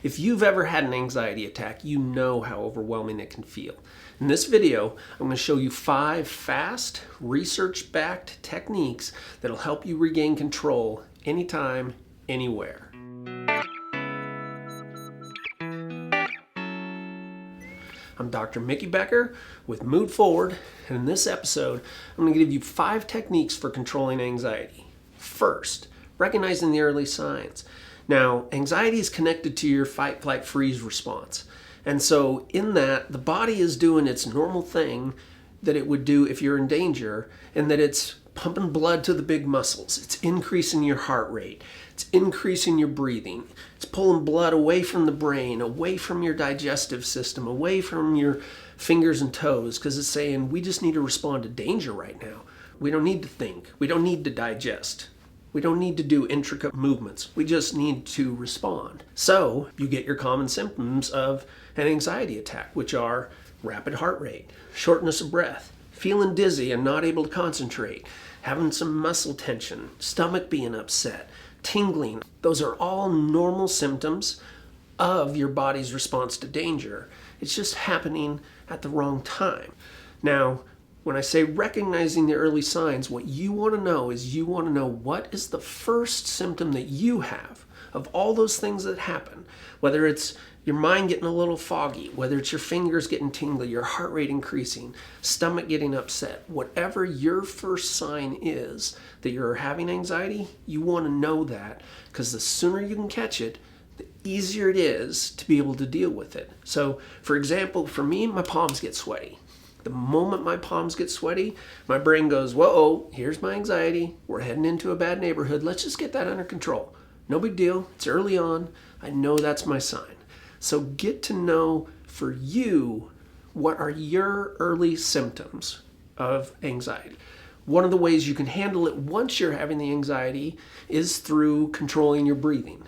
If you've ever had an anxiety attack, you know how overwhelming it can feel. In this video, I'm going to show you 5 fast, research-backed techniques that'll help you regain control anytime, anywhere. I'm Dr. Mickey Becker with Mood Forward, and in this episode, I'm going to give you 5 techniques for controlling anxiety. First, recognizing the early signs. Now, anxiety is connected to your fight, flight, freeze response. And so in that, the body is doing its normal thing that it would do if you're in danger, and that it's pumping blood to the big muscles. It's increasing your heart rate. It's increasing your breathing. It's pulling blood away from the brain, away from your digestive system, away from your fingers and toes, because it's saying we just need to respond to danger right now. We don't need to think. We don't need to digest. We don't need to do intricate movements. We just need to respond. So you get your common symptoms of an anxiety attack, which are rapid heart rate, shortness of breath, feeling dizzy and not able to concentrate, having some muscle tension, stomach being upset, tingling. Those are all normal symptoms of your body's response to danger. It's just happening at the wrong time. Now, when I say recognizing the early signs, what you want to know is you want to know what is the first symptom that you have of all those things that happen. Whether it's your mind getting a little foggy, whether it's your fingers getting tingly, your heart rate increasing, stomach getting upset, whatever your first sign is that you're having anxiety, you want to know that, because the sooner you can catch it, the easier it is to be able to deal with it. So, for example, for me, my palms get sweaty. The moment my palms get sweaty, my brain goes, whoa, here's my anxiety. We're heading into a bad neighborhood. Let's just get that under control. No big deal. It's early on. I know that's my sign. So get to know for you, what are your early symptoms of anxiety? One of the ways you can handle it once you're having the anxiety is through controlling your breathing.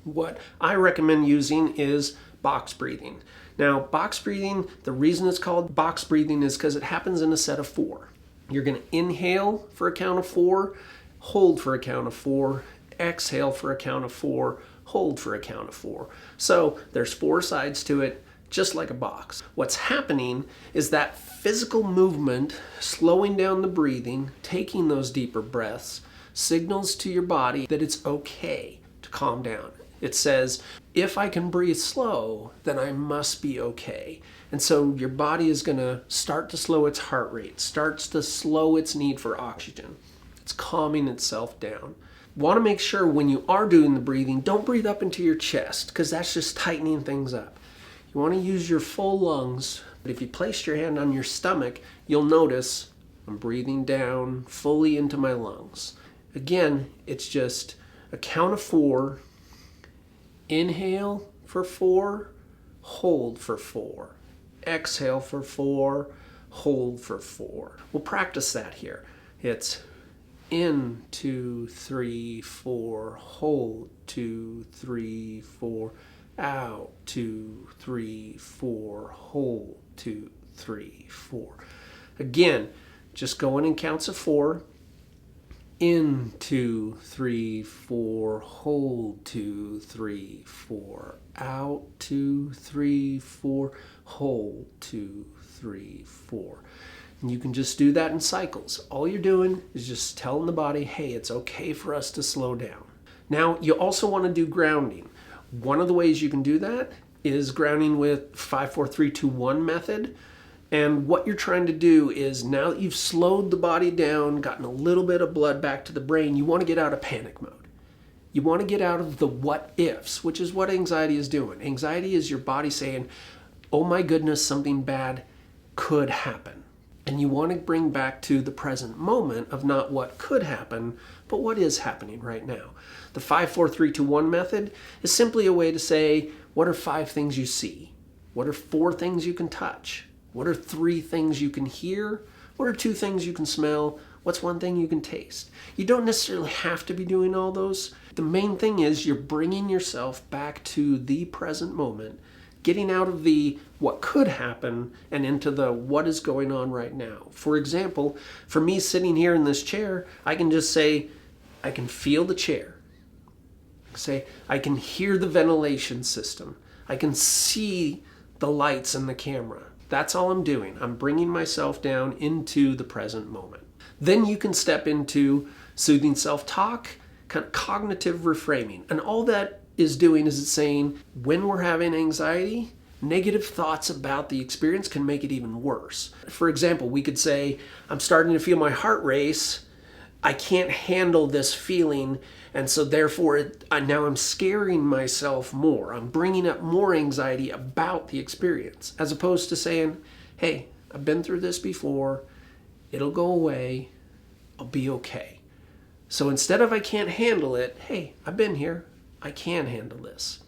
What I recommend using is box breathing. Now, box breathing, the reason it's called box breathing is because it happens in a set of 4. You're going to inhale for a count of 4, hold for a count of 4, exhale for a count of 4, hold for a count of 4. So there's 4 sides to it, just like a box. What's happening is that physical movement, slowing down the breathing, taking those deeper breaths, signals to your body that it's okay to calm down. It says, if I can breathe slow, then I must be okay. And so your body is going to start to slow its heart rate, starts to slow its need for oxygen. It's calming itself down. Want to make sure when you are doing the breathing, don't breathe up into your chest, because that's just tightening things up. You want to use your full lungs, but if you place your hand on your stomach, you'll notice I'm breathing down fully into my lungs. Again, it's just a count of 4. Inhale for 4, hold for 4. Exhale for 4, hold for 4. We'll practice that here. It's in, 2, 3, 4, hold, 2, 3, 4, out, 2, 3, 4, hold, 2, 3, 4. Again, just going in counts of 4. In, 2, 3, 4, hold, 2, 3, 4, out, 2, 3, 4, hold, 2, 3, 4. And you can just do that in cycles. All you're doing is just telling the body, hey, it's okay for us to slow down. Now, you also want to do grounding. One of the ways you can do that is grounding with 5, 4, 3, 2, 1 method. And what you're trying to do is, now that you've slowed the body down, gotten a little bit of blood back to the brain, you want to get out of panic mode. You want to get out of the what ifs, which is what anxiety is doing. Anxiety is your body saying, oh my goodness, something bad could happen. And you want to bring back to the present moment of not what could happen, but what is happening right now. The 5, 4, 3, 2, 1 method is simply a way to say, what are 5 things you see? What are 4 things you can touch? What are 3 things you can hear? What are 2 things you can smell? What's 1 thing you can taste? You don't necessarily have to be doing all those. The main thing is you're bringing yourself back to the present moment, getting out of the what could happen and into the what is going on right now. For example, for me sitting here in this chair, I can just say, I can feel the chair. Say, I can hear the ventilation system. I can see the lights and the camera. That's all I'm doing. I'm bringing myself down into the present moment. Then you can step into soothing self-talk, kind of cognitive reframing. And all that is doing is it's saying when we're having anxiety, negative thoughts about the experience can make it even worse. For example, we could say, I'm starting to feel my heart race. I can't handle this feeling, and so therefore now I'm scaring myself more. I'm bringing up more anxiety about the experience, as opposed to saying, hey, I've been through this before. It'll go away. I'll be okay. So instead of I can't handle it, hey, I've been here. I can handle this.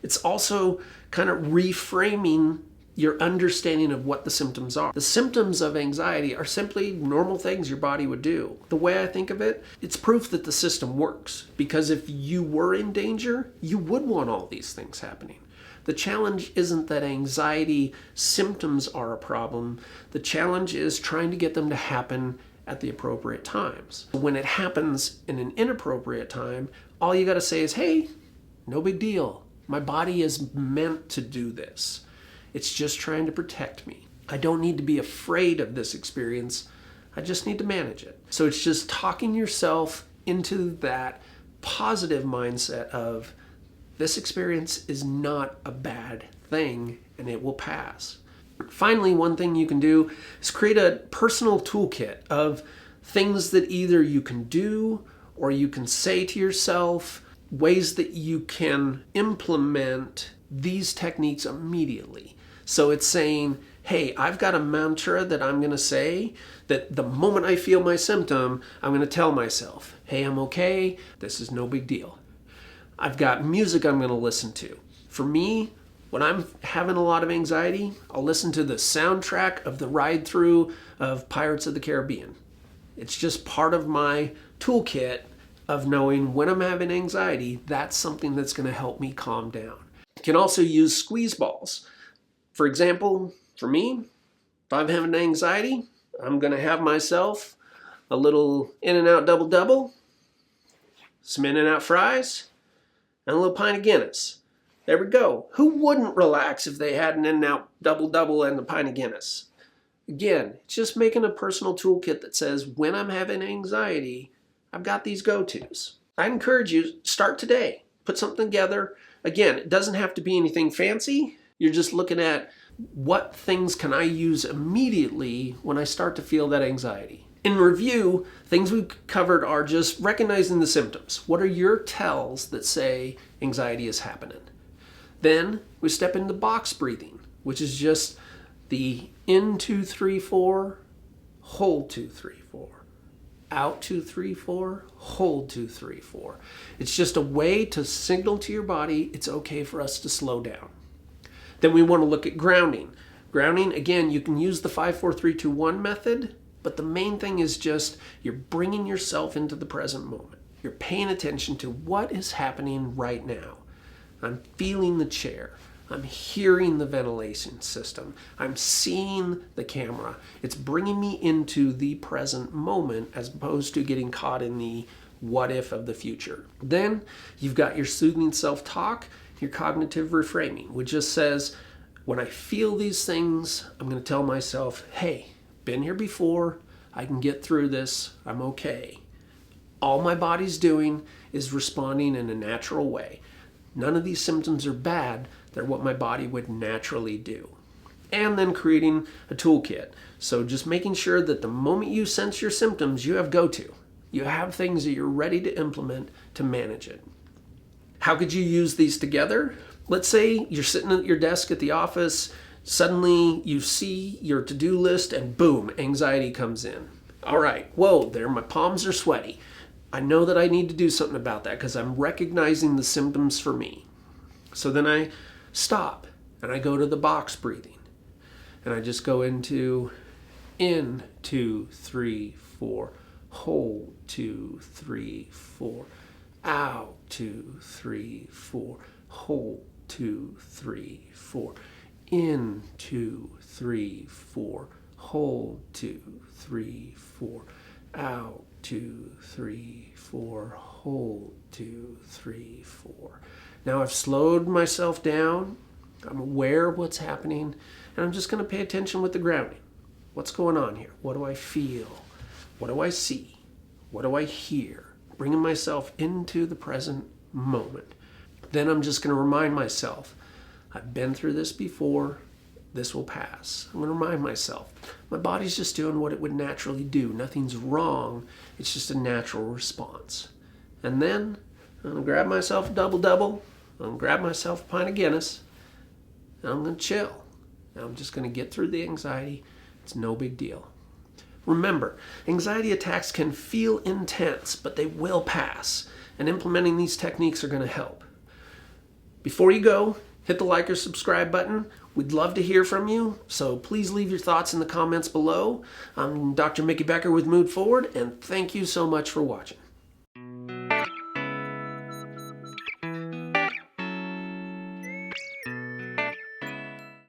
It's also kind of reframing your understanding of what the symptoms are. The symptoms of anxiety are simply normal things your body would do. The way I think of it, it's proof that the system works. Because if you were in danger, you would want all these things happening. The challenge isn't that anxiety symptoms are a problem. The challenge is trying to get them to happen at the appropriate times. When it happens in an inappropriate time, all you got to say is, hey, no big deal. My body is meant to do this. It's just trying to protect me. I don't need to be afraid of this experience. I just need to manage it. So it's just talking yourself into that positive mindset of this experience is not a bad thing and it will pass. Finally, one thing you can do is create a personal toolkit of things that either you can do or you can say to yourself, ways that you can implement these techniques immediately. So it's saying, hey, I've got a mantra that I'm going to say that the moment I feel my symptom, I'm going to tell myself, hey, I'm okay. This is no big deal. I've got music I'm going to listen to. For me, when I'm having a lot of anxiety, I'll listen to the soundtrack of the ride through of Pirates of the Caribbean. It's just part of my toolkit of knowing when I'm having anxiety, that's something that's going to help me calm down. You can also use squeeze balls. For example, for me, if I'm having anxiety, I'm going to have myself a little In-N-Out double-double, some In-N-Out fries, and a little pint of Guinness. There we go. Who wouldn't relax if they had an In-N-Out double-double and a pint of Guinness? Again, it's just making a personal toolkit that says when I'm having anxiety, I've got these go-tos. I encourage you, start today. Put something together. Again, it doesn't have to be anything fancy. You're just looking at what things can I use immediately when I start to feel that anxiety. In review, things we've covered are just recognizing the symptoms. What are your tells that say anxiety is happening? Then we step into box breathing, which is just the in 2, 3, 4, hold 2, 3, 4. Out 2, 3, 4, hold 2, 3, 4. It's just a way to signal to your body it's okay for us to slow down. Then we want to look at grounding. Grounding, again, you can use the 5, 4, 3, 2, 1 method, but the main thing is just you're bringing yourself into the present moment. You're paying attention to what is happening right now. I'm feeling the chair. I'm hearing the ventilation system. I'm seeing the camera. It's bringing me into the present moment as opposed to getting caught in the what if of the future. Then you've got your soothing self-talk, your cognitive reframing, which just says, when I feel these things, I'm going to tell myself, hey, been here before. I can get through this. I'm okay. All my body's doing is responding in a natural way. None of these symptoms are bad. They're what my body would naturally do. And then creating a toolkit. So just making sure that the moment you sense your symptoms, you have go-to. You have things that you're ready to implement to manage it. How could you use these together? Let's say you're sitting at your desk at the office, suddenly you see your to-do list and boom, anxiety comes in. All right, whoa, there, my palms are sweaty. I know that I need to do something about that because I'm recognizing the symptoms for me. So then I stop and I go to the box breathing and I just go into in 2, 3, 4, hold 2, 3, 4, out 2, 3, 4, hold 2, 3, 4, in 2, 3, 4, hold 2, 3, 4, out 2, 3, 4, hold, 2, 3, 4. Now I've slowed myself down. I'm aware of what's happening, and I'm just going to pay attention with the grounding. What's going on here? What do I feel? What do I see? What do I hear? Bringing myself into the present moment. Then I'm just going to remind myself, I've been through this before. This will pass. I'm going to remind myself, my body's just doing what it would naturally do. Nothing's wrong. It's just a natural response. And then I'm going to grab myself a double-double. I'm going to grab myself a pint of Guinness. And I'm going to chill. And I'm just going to get through the anxiety. It's no big deal. Remember, anxiety attacks can feel intense, but they will pass. And implementing these techniques are going to help. Before you go, hit the like or subscribe button. We'd love to hear from you, so please leave your thoughts in the comments below. I'm Dr. Mickey Becker with Mood Forward, and thank you so much for watching.